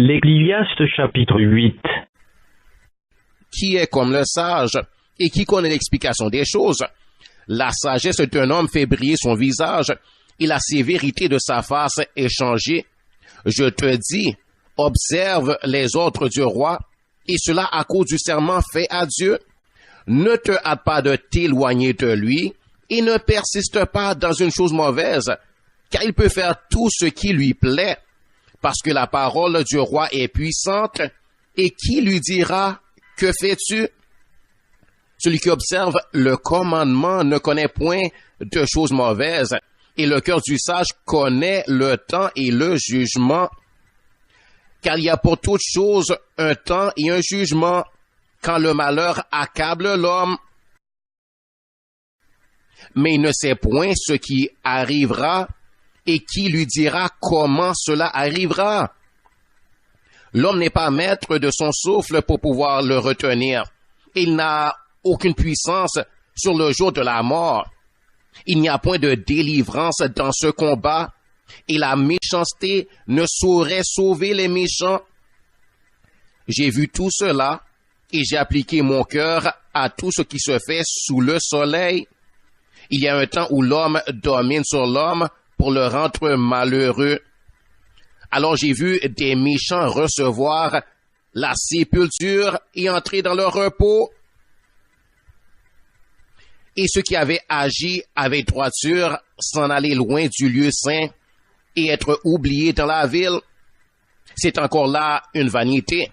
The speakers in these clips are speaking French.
L'Ecclésiaste chapitre 8. Qui est comme le sage et qui connaît l'explication des choses? La sagesse d'un homme fait briller son visage et la sévérité de sa face est changée. Je te dis, observe les ordres du roi, et cela à cause du serment fait à Dieu. Ne te hâte pas de t'éloigner de lui, et ne persiste pas dans une chose mauvaise, car il peut faire tout ce qui lui plaît, parce que la parole du roi est puissante, et qui lui dira, que fais-tu? Celui qui observe le commandement ne connaît point de choses mauvaises, et le cœur du sage connaît le temps et le jugement. Car il y a pour toute chose un temps et un jugement, quand le malheur accable l'homme. Mais il ne sait point ce qui arrivera, et qui lui dira comment cela arrivera. L'homme n'est pas maître de son souffle pour pouvoir le retenir. Il n'a aucune puissance sur le jour de la mort. Il n'y a point de délivrance dans ce combat, et la méchanceté ne saurait sauver les méchants. J'ai vu tout cela, et j'ai appliqué mon cœur à tout ce qui se fait sous le soleil. Il y a un temps où l'homme domine sur l'homme pour le rendre malheureux. Alors j'ai vu des méchants recevoir la sépulture et entrer dans leur repos. Et ceux qui avaient agi avec droiture s'en aller loin du lieu saint et être oubliés dans la ville. C'est encore là une vanité.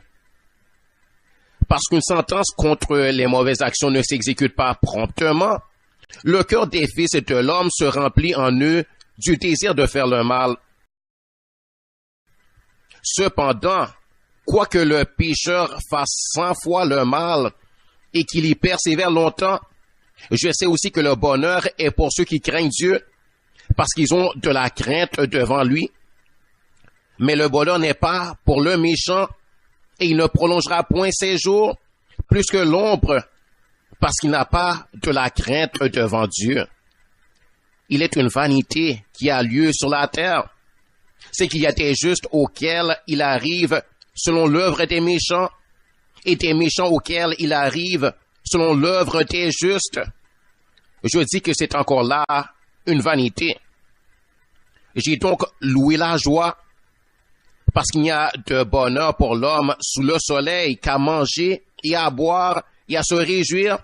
Parce qu'une sentence contre les mauvaises actions ne s'exécute pas promptement, le cœur des fils de l'homme se remplit en eux du désir de faire le mal. Cependant, quoique le pécheur fasse 100 fois le mal et qu'il y persévère longtemps, je sais aussi que le bonheur est pour ceux qui craignent Dieu, parce qu'ils ont de la crainte devant lui. Mais le bonheur n'est pas pour le méchant, et il ne prolongera point ses jours plus que l'ombre, parce qu'il n'a pas de la crainte devant Dieu. Il est une vanité qui a lieu sur la terre. C'est qu'il y a des justes auxquels il arrive selon l'œuvre des méchants, et des méchants auxquels il arrive selon l'œuvre des justes. Je dis que c'est encore là une vanité. J'ai donc loué la joie, parce qu'il n'y a de bonheur pour l'homme sous le soleil qu'à manger et à boire et à se réjouir.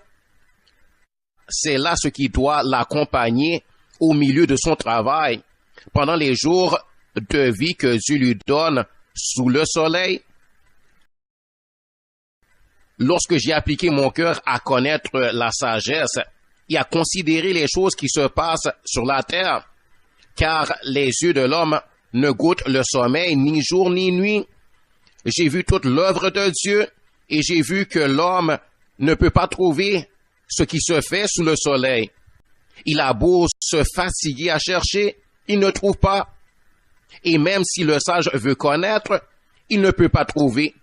C'est là ce qui doit l'accompagner au milieu de son travail, pendant les jours de vie que Dieu lui donne sous le soleil. Lorsque j'ai appliqué mon cœur à connaître la sagesse et à considérer les choses qui se passent sur la terre, car les yeux de l'homme ne goûtent le sommeil ni jour ni nuit, j'ai vu toute l'œuvre de Dieu et j'ai vu que l'homme ne peut pas trouver ce qui se fait sous le soleil. Il a beau se fatiguer à chercher, il ne trouve pas. Et même si le sage veut connaître, il ne peut pas trouver.